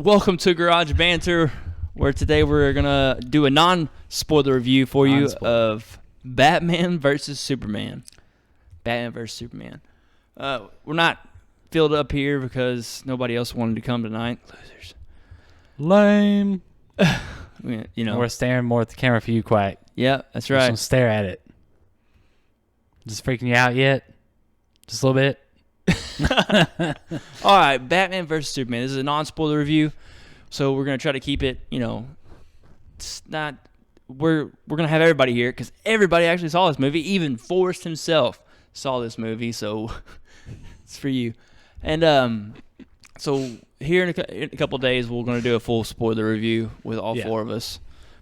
Welcome to Garage Banter, where today we're going to do a non-spoiler review for you of Batman versus Superman. Batman versus Superman. We're not filled up here because nobody else wanted to come tonight. Losers. Lame. You know. We're staring more at the camera for you, Quack. Yeah, that's right. Just stare at it. Just freaking you out yet? Just a little bit? All right, Batman versus Superman. This is a non-spoiler review, so we're gonna try to keep it. It's not. We're gonna have everybody here because everybody actually saw this movie. Even Forrest himself saw this movie, so it's for you. And so here in a couple of days, we're gonna do a full spoiler review with all four of us.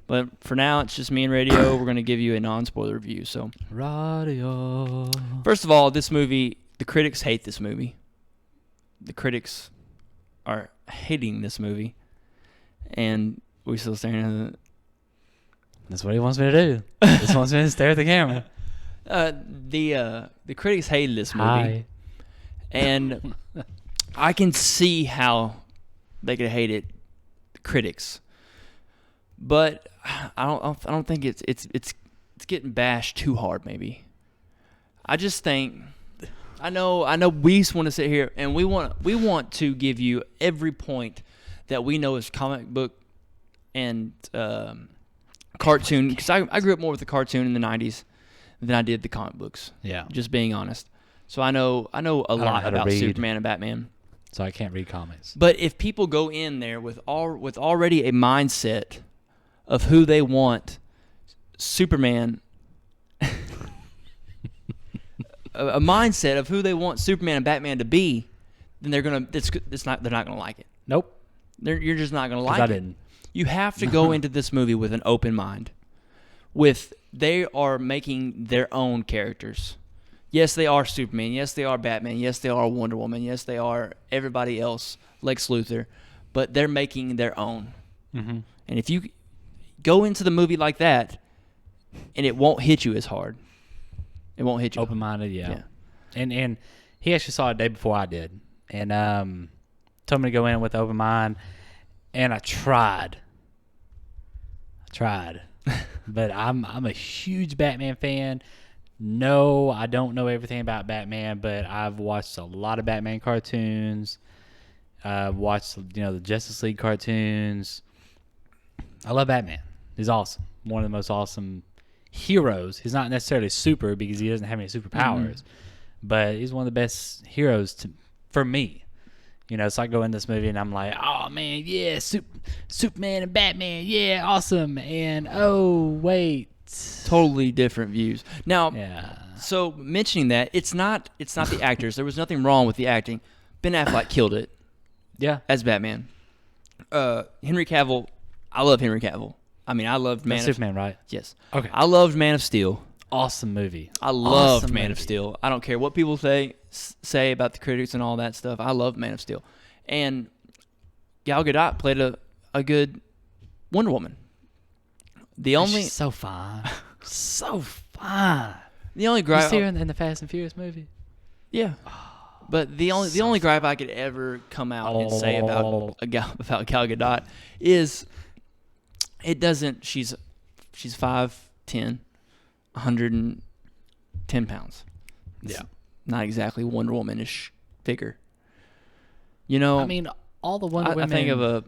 But for now, it's just me and Radio. We're gonna give you a non-spoiler review. So, Radio. First of all, this movie. The critics hate this movie. The critics are hating this movie. And we're still staring at it. That's what he wants me to do. He just wants me to stare at the camera. The critics hated this movie. Hi. And I can see how they could hate it, the critics. But I don't think it's getting bashed too hard maybe. I just think I know we just want to sit here and we want to give you every point that we know is comic book and cartoon, because I grew up more with the cartoon in the 90s than I did the comic books. Yeah. Just being honest. So I know a lot about Superman and Batman. So I can't read comics. But if people go in there with already a mindset of who they want Superman a mindset of who they want Superman and Batman to be, then they're not gonna like it. Nope. You're just not gonna like I it. didn't. You have to go into this movie with an open mind. They are making their own characters. Yes, they are Superman. Yes, they are Batman. Yes, they are Wonder Woman. Yes, they are everybody else, Lex Luthor. But they're making their own. Mm-hmm. And if you go into the movie like that, and it won't hit you as hard. It won't hit you. Open-minded, yeah. And he actually saw it a day before I did. And told me to go in with open mind. And I tried. But I'm a huge Batman fan. No, I don't know everything about Batman, but I've watched a lot of Batman cartoons. I've watched the Justice League cartoons. I love Batman. He's awesome. One of the most awesome heroes. He's not necessarily super because he doesn't have any superpowers, but he's one of the best heroes for me. So I go in this movie and I'm like, oh man, yeah, Superman and Batman, yeah, awesome. And oh wait, totally different views. Now, yeah. So mentioning that, it's not the actors. There was nothing wrong with the acting. Ben Affleck killed it. Yeah, as Batman. Henry Cavill, I love Henry Cavill. I mean, I loved Superman, right? Yes. Okay. I loved Man of Steel. Awesome movie. I loved Man of Steel. I don't care what people say about the critics and all that stuff. I love Man of Steel. And Gal Gadot played a good Wonder Woman. She's so fine. So fine. The only gripe... You see her in the Fast and Furious movie? Yeah. But the only gripe I could ever come out and say about Gal Gadot is... It doesn't. She's 5'10", 110 pounds. It's not exactly Wonder Woman-ish figure. I mean, all the Wonder Women. I think of a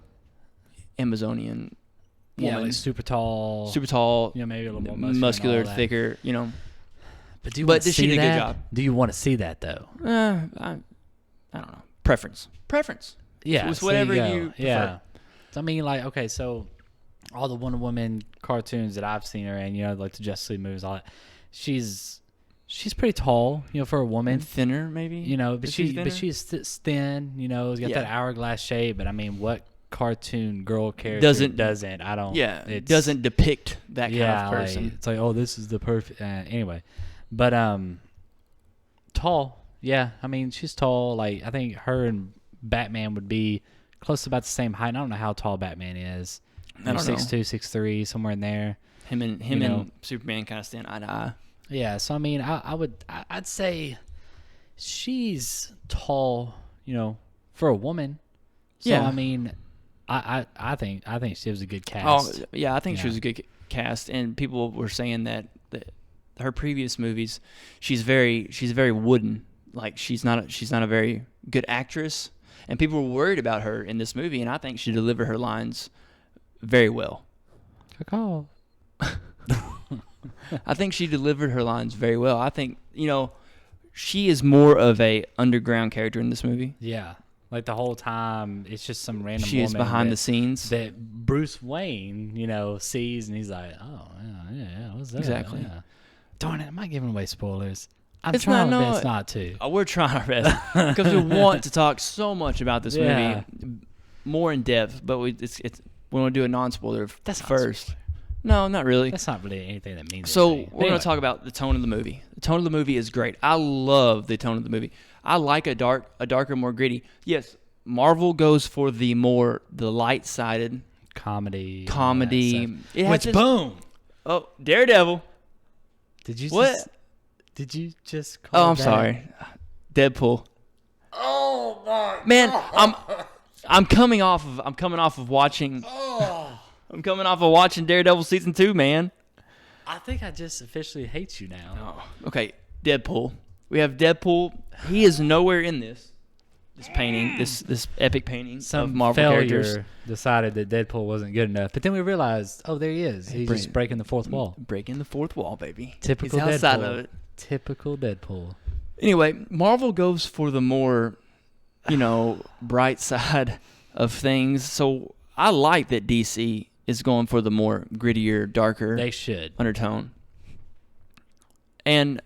Amazonian woman. Yeah, like super tall. Maybe a little more muscular, thicker. But do you want to see she did that? A good job. Do you want to see that though? I don't know. Preference. Yeah, it's whatever you prefer. Yeah. I mean, like, okay, so. All the Wonder Woman cartoons that I've seen her in, like the Justice League movies, all that. She's pretty tall, for a woman. And thinner, maybe. But she's thin. Has got that hourglass shape. But I mean, what cartoon girl character doesn't? I don't. Yeah, it doesn't depict that kind of person. Like, it's like, oh, this is the perfect. Anyway, but tall. Yeah, I mean, she's tall. Like, I think her and Batman would be close to about the same height. I don't know how tall Batman is. I don't know. 6'2", 6'3", somewhere in there. Him and Superman kind of stand eye to eye. Yeah, so I mean, I'd say she's tall, for a woman. So I mean, I think she was a good Oh cast. yeah, I think she Yeah. was a good cast, and people were saying that her previous movies, she's very wooden. Like she's not a very good actress, and people were worried about her in this movie, and I think she delivered her lines very well. Good call. I think she delivered her lines very well. I think she is more of a underground character in this movie. Yeah. Like the whole time, it's just some random She is woman behind that, the scenes. that Bruce Wayne, sees, and he's like, "Oh, yeah, what's that?" Exactly. Yeah. Darn it! Am I giving away spoilers? I'm It's trying not- my no, best not to. We're trying our best because we want to talk so much about this Yeah. movie more in depth, but we want to do a non-spoiler That's not first. No, not really. That's not really anything that means So anything. we're going Anyway. to talk about the tone of the movie. The tone of the movie is great. I love the tone of the movie. I like a darker, more gritty. Yes, Marvel goes for the light-sided comedy. and all that comedy. stuff. It has Which this- boom? Oh, Daredevil. Did you What? Did you just call Oh, I'm that- sorry. Deadpool. Oh my man, I'm coming off of watching. I'm coming off of watching Daredevil season 2, man. I think I just officially hate you now. Oh, okay, Deadpool. We have Deadpool. He is nowhere in this painting, this epic painting of Some Marvel failure characters. decided that Deadpool wasn't good enough, but then we realized, oh, there he is. He's just breaking the fourth wall. Breaking the fourth wall, baby. Typical He's outside Deadpool. of it. Typical Deadpool. Anyway, Marvel goes for the more, bright side of things. So I like that DC is going for the more grittier, darker They should. undertone. And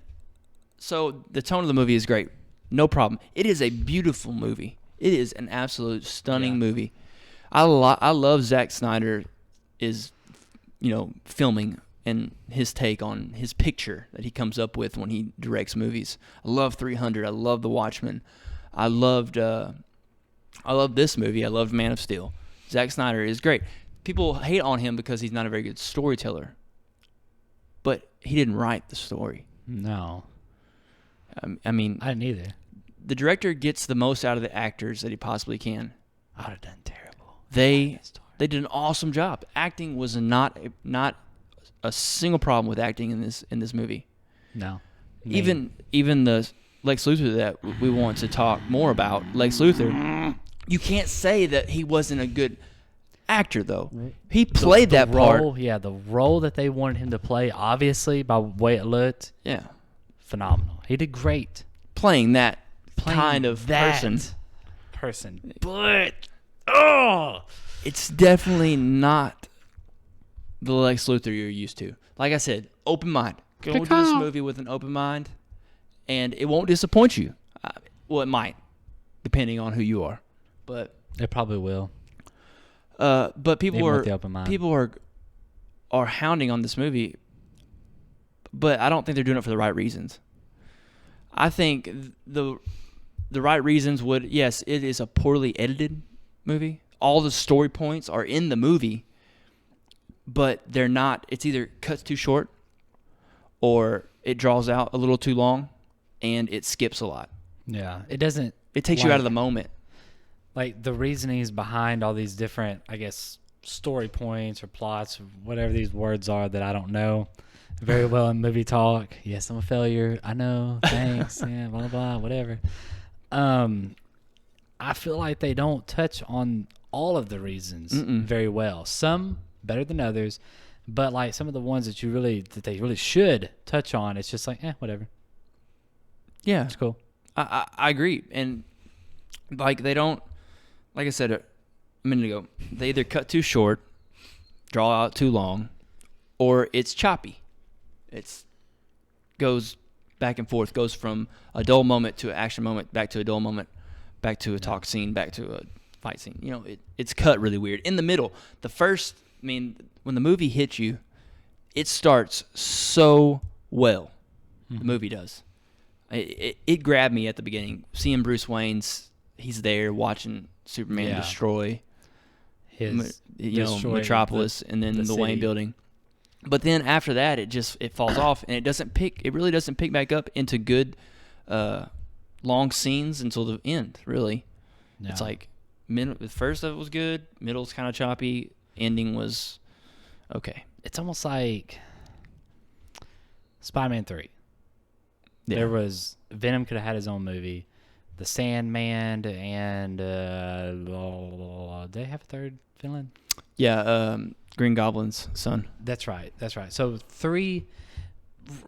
so the tone of the movie is great. No problem. It is a beautiful movie. It is an absolute stunning Yeah. movie. I love Zack Snyder is, filming and his take on his picture that he comes up with when he directs movies. I love 300. I love The Watchmen. I loved this movie. I loved Man of Steel. Zack Snyder is great. People hate on him because he's not a very good storyteller. But he didn't write the story. No. I mean, I didn't either. the director gets the most out of the actors that he possibly can. I would have done terrible. They did an awesome job. Acting was not a single problem with acting in this movie. No. Even the Lex Luthor that we want to talk more about, Lex Luthor, you can't say that he wasn't a good actor though. He played that role, part. Yeah, the role that they wanted him to play, obviously, by the way it looked, Yeah, phenomenal. He did great. playing that Playing kind of that person. But It's definitely not the Lex Luthor you're used to. Like I said, open mind. Go into this movie with an open mind, and it won't disappoint you. Well, it might, depending on who you are. But it probably will. but people Even are with the open mind. people are hounding on this movie, but I don't think they're doing it for the right reasons. I think the right reasons would, yes, it is a poorly edited movie. All the story points are in the movie, but they're not. It's either cuts too short, or it draws out a little too long, and it skips a lot. Yeah, it doesn't. It takes you out of the moment. Like the reasonings behind all these different, I guess, story points or plots, or whatever these words are that I don't know very well in movie talk. Yes, I'm a failure. I know. Thanks. Yeah, blah, blah, whatever. I feel like they don't touch on all of the reasons very well. Some better than others, but like some of the ones that they really should touch on, it's just like, whatever. Yeah, It's cool. I agree. And like they don't, like I said a minute ago, they either cut too short, draw out too long, or it's choppy. It's goes back and forth, goes from a dull moment to an action moment, back to a dull moment, back to a talk scene, back to a fight scene. It's cut really weird. In the middle, when the movie hits you, it starts so well. The movie does. It grabbed me at the beginning. Seeing Bruce Wayne's, he's there watching Superman destroy Destroy Metropolis and then the Wayne city. building. But then after that, it falls off, and it really doesn't pick back up into good long scenes until the end, really. Yeah. It's like The first of it was good. Middle's kind of choppy. Ending was okay. It's almost like Spider-Man 3. Yeah. There was Venom could have had his own movie. The Sandman and did they have a third villain? Yeah, Green Goblin's son. That's right. So 3.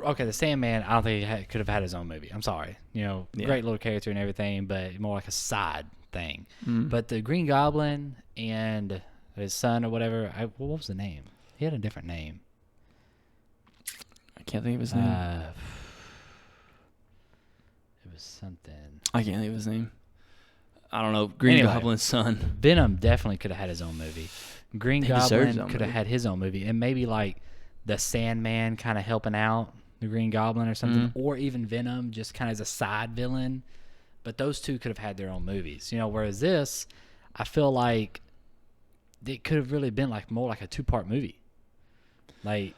Okay, the Sandman, I don't think he could have had his own movie. I'm sorry. Great little character and everything, but more like a side thing. But the Green Goblin and his son or whatever, what was the name? He had a different name. I can't think of his name. It was something. I can't think of his name. I don't know. Green Goblin's son. Venom definitely could have had his own movie. Green He deserves his Goblin own could have movie. had his own movie. And maybe like the Sandman kind of helping out the Green Goblin or something. Or even Venom just kind of as a side villain. But those two could have had their own movies. Whereas this, I feel like it could have really been like more like a 2-part movie. Like,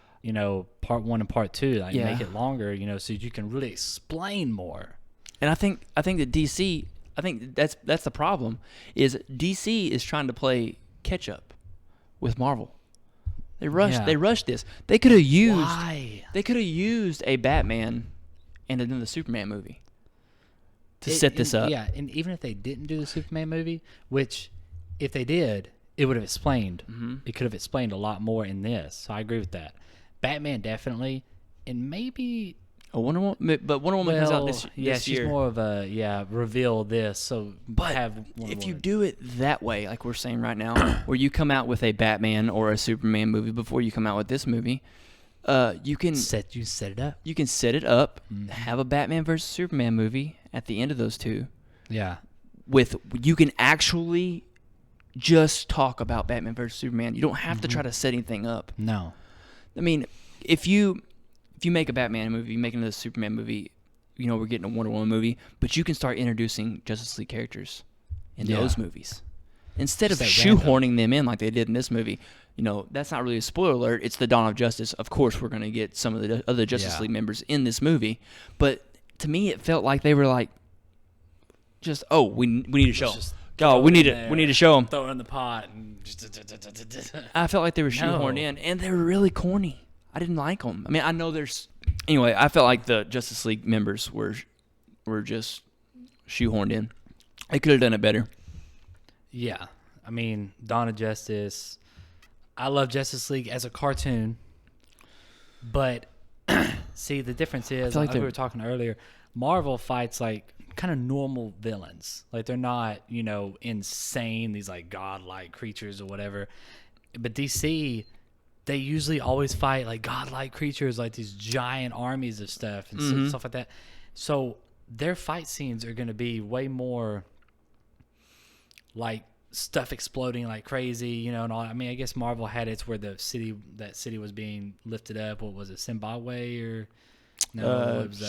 part 1 and part 2. Like make it longer, so you can really explain more. And I think that DC, I think that's the problem, is DC is trying to play catch up with Marvel. They rushed this. They could have used Why? They could have used a Batman and another Superman movie to set this up. Yeah, and even if they didn't do the Superman movie, which if they did, it would have explained. It could have explained a lot more in this. So I agree with that. Batman definitely, and maybe Wonder Woman, but Wonder Woman comes out this year. she's more of a reveal this. So But have Wonder if you Woman. do it that way, like we're saying right now, where you come out with a Batman or a Superman movie before you come out with this movie, you can set it up. You can set it up, have a Batman versus Superman movie at the end of those two. Yeah, You can actually just talk about Batman versus Superman. You don't have to try to set anything up. no, I mean, if you make a Batman movie, you make another Superman movie, we're getting a Wonder Woman movie, but you can start introducing Justice League characters in those movies. Instead of shoehorning them in like they did in this movie, that's not really a spoiler alert. It's the dawn of justice. Of course, we're going to get some of the other Justice League members in this movie. But to me, it felt like they were like, just, we need to show them. We need to show them. throw it in the pot. And I felt like they were shoehorned in, and they were really corny. I didn't like them. I mean, I know anyway, I felt like the Justice League members were just shoehorned in. They could have done it better. Yeah, I mean, Dawn of Justice. I love Justice League as a cartoon, but see, the difference is, like like we were talking earlier, Marvel fights like kind of normal villains. Like they're not, insane, these like godlike creatures or whatever. But DC, they usually always fight like godlike creatures, like these giant armies of stuff and stuff like that. So their fight scenes are going to be way more like stuff exploding like crazy, and all. I mean, I guess Marvel had it where that city was being lifted up. What was it, Zimbabwe or no? It was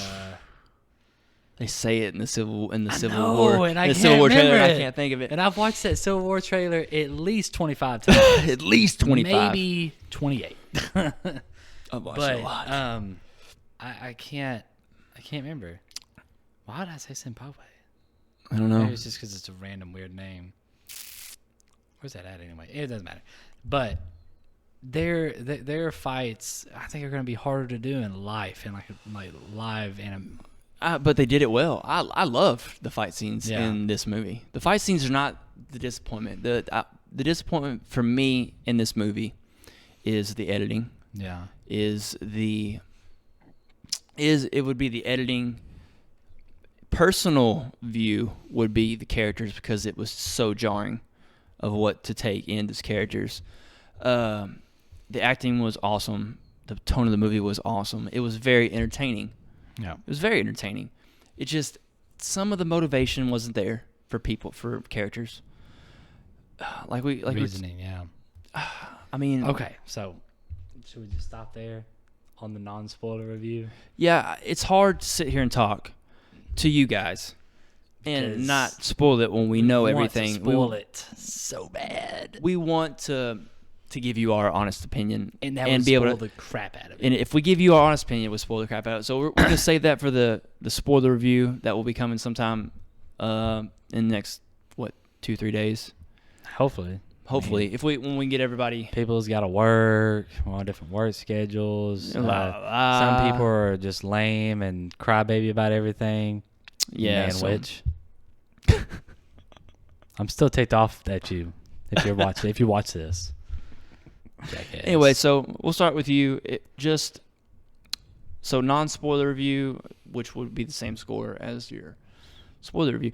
They say it in the Civil War. and I the can't Civil War trailer, remember I it. can't think of it. And I've watched that Civil War trailer at least 25 times. At least 25. Maybe 28. I've watched But it a lot. I can't remember. Why did I say Zimbabwe? I don't know. Maybe it's just because it's a random weird name. Where's that at anyway? It doesn't matter. But their fights, I think, are going to be harder to do in life and like live and. But they did it well. I love the fight scenes Yeah. in this movie. The fight scenes are not the disappointment. The disappointment for me in this movie is the editing. Yeah. It would be the editing. Personal view would be the characters, because it was so jarring of what to take in as characters. The acting was awesome. The tone of the movie was awesome. It was very entertaining. Yeah. It was very entertaining. It just, some of the motivation wasn't there for characters. Reasoning, yeah. I mean, Okay, so should we just stop there on the non-spoiler review? yeah, it's hard to sit here and talk to you guys and Because not spoil it when we know want to everything. spoil it so bad. We want to give you our honest opinion And that would be able spoil to. the crap out of it. And if we give you our honest opinion, it would spoil the crap out of it. So we're going to save that for the spoiler review that will be coming sometime in the next 2-3 days. Hopefully. If when we get everybody. People's got to work, on different work schedules. Some people are just lame and crybaby about everything. Yeah, which I'm still ticked off at you if you watch this. Jackass. Anyway, so we'll start with you. So non-spoiler review, which would be the same score as your spoiler review.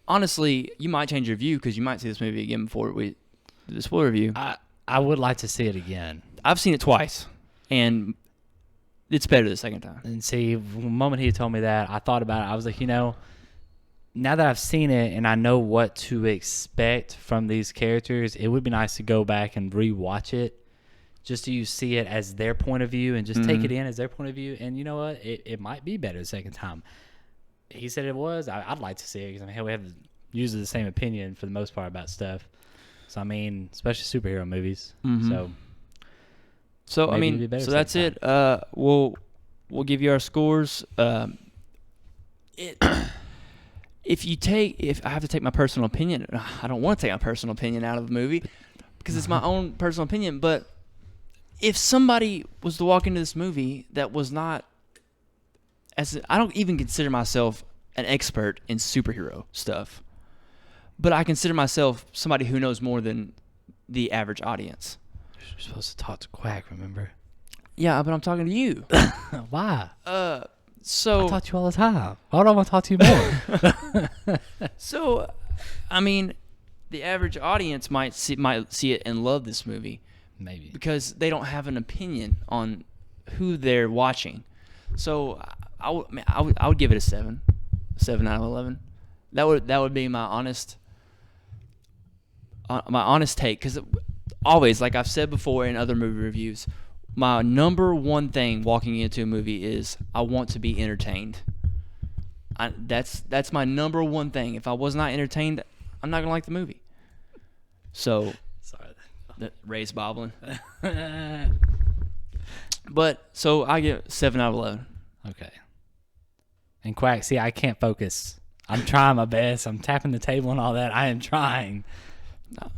Honestly, you might change your view because you might see this movie again before we do the spoiler review. I would like to see it again. I've seen it twice, and it's better the second time. And see, the moment he told me that, I thought about it. I was like, now that I've seen it and I know what to expect from these characters, it would be nice to go back and rewatch it just so you see it as their point of view and just take it in as their point of view. And you know what? It might be better the second time. He said it was. I'd like to see it because, hell, we have usually the same opinion for the most part about stuff. So, especially superhero movies. Mm-hmm. So that's it. We'll give you our scores. If I have to take my personal opinion, I don't want to take my personal opinion out of the movie because it's my own personal opinion. But if somebody was to walk into this movie that was not, I don't even consider myself an expert in superhero stuff, but I consider myself somebody who knows more than the average audience. You're supposed to talk to Quack, remember? Yeah, but I'm talking to you. Why? So I talk to you all the time. Why do I want to talk to you more? So, the average audience might see it and love this movie. Maybe. Because they don't have an opinion on who they're watching. So, I would give it a 7 out of 11. That would be my honest take. Because always, like I've said before in other movie reviews, my number one thing walking into a movie is I want to be entertained. That's my number one thing. If I was not entertained, I'm not gonna like the movie. So, sorry, Ray's bobbling. But so I give 7 out of 11. Okay. And Quack, see, I can't focus. I'm trying my best. I'm tapping the table and all that. I am trying. No,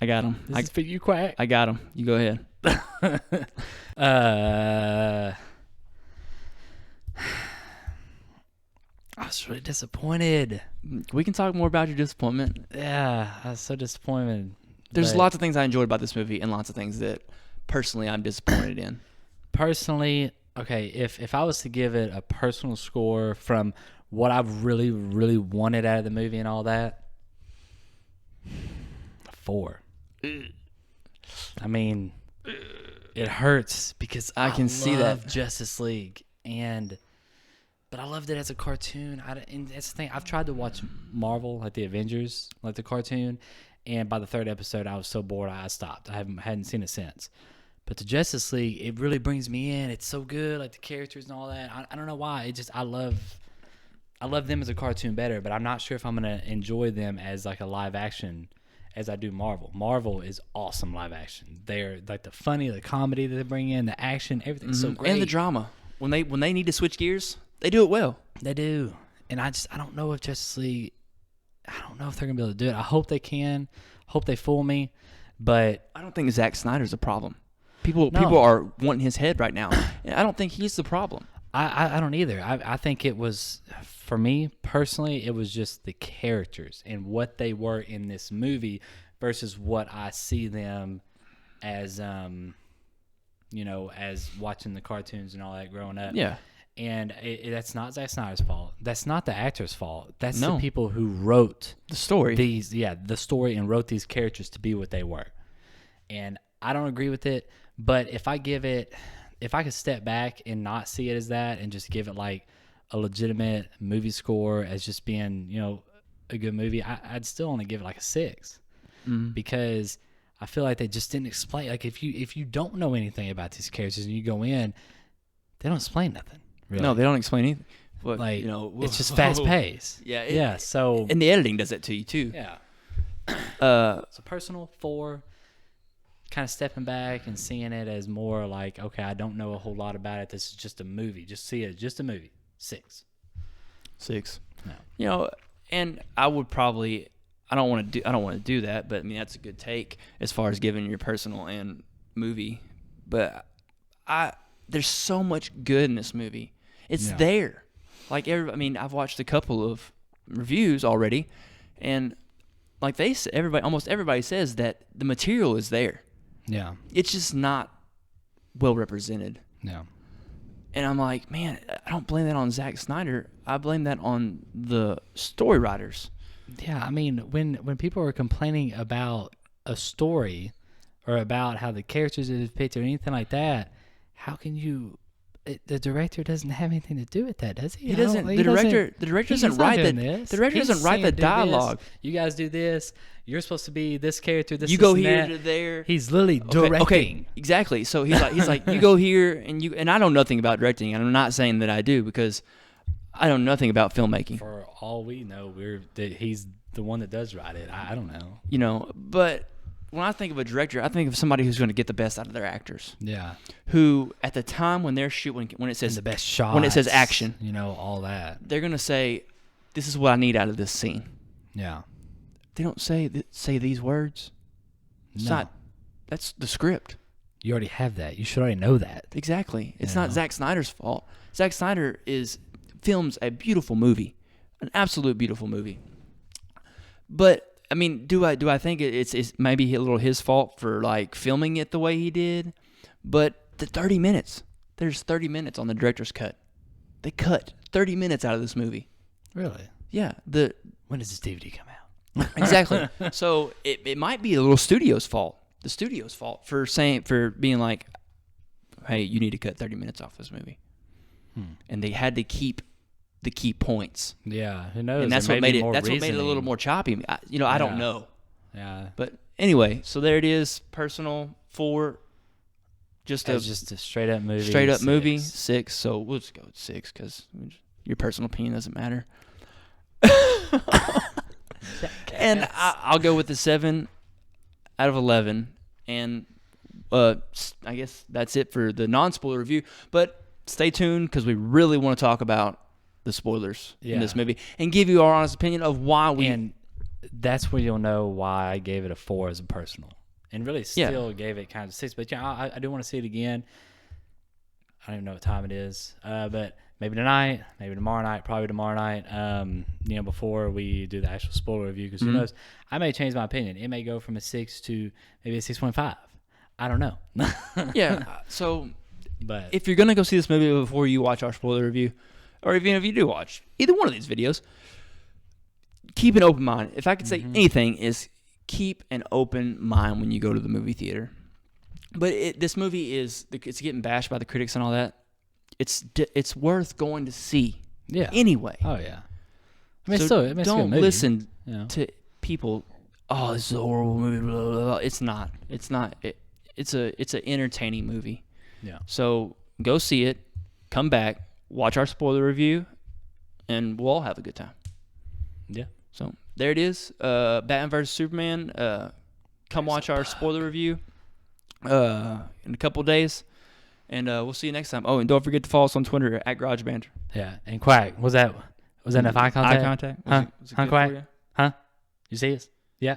I got him. This is for you, Quack. I got him. You go ahead. I was really disappointed. We can talk more about your disappointment. Yeah, I was so disappointed. There's lots of things I enjoyed about this movie and lots of things that personally I'm disappointed in. Personally, okay, if I was to give it a personal score from what I've really, really wanted out of the movie and all that, 4. It hurts because I can see that Justice League, but I loved it as a cartoon. And that's the thing. I've tried to watch Marvel, like the Avengers, like the cartoon, and by the 3rd episode, I was so bored I stopped. I hadn't seen it since. But the Justice League, it really brings me in. It's so good, like the characters and all that. I don't know why. I love them as a cartoon better, but I'm not sure if I'm gonna enjoy them as like a live action as I do Marvel. Marvel is awesome live action. They're like the funny, the comedy that they bring in, the action, everything's so great. And the drama. When they need to switch gears, they do it well. They do. And I don't know if Justice League, I don't know if they're going to be able to do it. I hope they can. Hope they fool me. But I don't think Zack Snyder's a problem. People are wanting his head right now. I don't think he's the problem. I don't either. I think it was, for me personally, it was just the characters and what they were in this movie versus what I see them as, as watching the cartoons and all that growing up. Yeah. And that's not Zack Snyder's fault. That's not the actor's fault. That's the people who wrote the story. The story and wrote these characters to be what they were. And I don't agree with it. But if I could step back and not see it as that and just give it like a legitimate movie score as just being, a good movie, I'd still only give it like a 6 because I feel like they just didn't explain. Like if you don't know anything about these characters and you go in, they don't explain nothing. Really. No, they don't explain anything. But, it's just fast paced. Yeah. So and the editing does that to you too. Yeah. So personal 4. Kind of stepping back and seeing it as more like, okay, I don't know a whole lot about it. This is just a movie. Just see it as just a movie. 6. No. And I would probably, I don't want to do that, but I mean that's a good take as far as giving your personal and movie. But there's so much good in this movie. It's there. Like I've watched a couple of reviews already, and like almost everybody says that the material is there. Yeah. It's just not well represented. Yeah. And I'm like, man, I don't blame that on Zack Snyder. I blame that on the story writers. Yeah, I mean, when people are complaining about a story or about how the characters are depicted or anything like that, how can you? The director doesn't have anything to do with that, does he? He doesn't. The director doesn't write the. The director doesn't write the dialogue. You guys do this. You're supposed to be this character. This. You go and here that. to there. He's literally directing. Okay, exactly. So he's like, you go here and I know nothing about directing. And I'm not saying that I do because I know nothing about filmmaking. For all we know, he's the one that does write it. I don't know. But when I think of a director, I think of somebody who's going to get the best out of their actors. Yeah. Who at the time when they're shooting, when it says and the best shots, when it says action, all that, they're going to say, "This is what I need out of this scene." Yeah. They don't say these words. It's not. That's the script. You already have that. You should already know that. Exactly. It's not Zack Snyder's fault. Zack Snyder films a beautiful movie, an absolute beautiful movie. But I mean, do I think it's maybe a little his fault for like filming it the way he did? But the 30 minutes, there's 30 minutes on the director's cut. They cut 30 minutes out of this movie. Really? Yeah. When does this DVD come out? Exactly. So it might be a little studio's fault. The studio's fault for being like, hey, you need to cut 30 minutes off this movie. And they had to keep the key points. Yeah, who knows? And that's what made it. That's what made it a little more choppy. I don't know. Yeah. But anyway, so there it is. Personal 4. Just a straight up movie. Straight up movie 6. So we'll just go with 6 because your personal opinion doesn't matter. And I'll go with the 7 out of 11. And I guess that's it for the non-spoiler review. But stay tuned because we really want to talk about the spoilers in this movie and give you our honest opinion of why we. And that's where you'll know why I gave it a 4 as a personal, and really still gave it kind of 6. But I do want to see it again. I don't even know what time it is, but maybe tonight, maybe tomorrow night, probably tomorrow night. Before we do the actual spoiler review, because who knows, I may change my opinion. It may go from a 6 to maybe a 6.5. I don't know. Yeah. So, but if you're gonna go see this movie before you watch our spoiler review, or even if you do watch either one of these videos, keep an open mind. If I could say anything, is keep an open mind when you go to the movie theater. But this movie it's getting bashed by the critics and all that. It's worth going to see. Yeah. Anyway. Oh yeah. I mean, so don't listen to people. Oh, this is a horrible movie. Blah, blah, blah. It's not. It's not. It's an entertaining movie. Yeah. So go see it. Come back. Watch our spoiler review, and we'll all have a good time. Yeah. So there it is. Batman vs Superman. Come watch our spoiler review in a couple of days, and we'll see you next time. Oh, and don't forget to follow us on Twitter at GarageBanter. Yeah. And Quack, was that enough eye contact? Eye contact. Huh? Was it Huh, good Quack? for you? Huh? You see us? Yeah.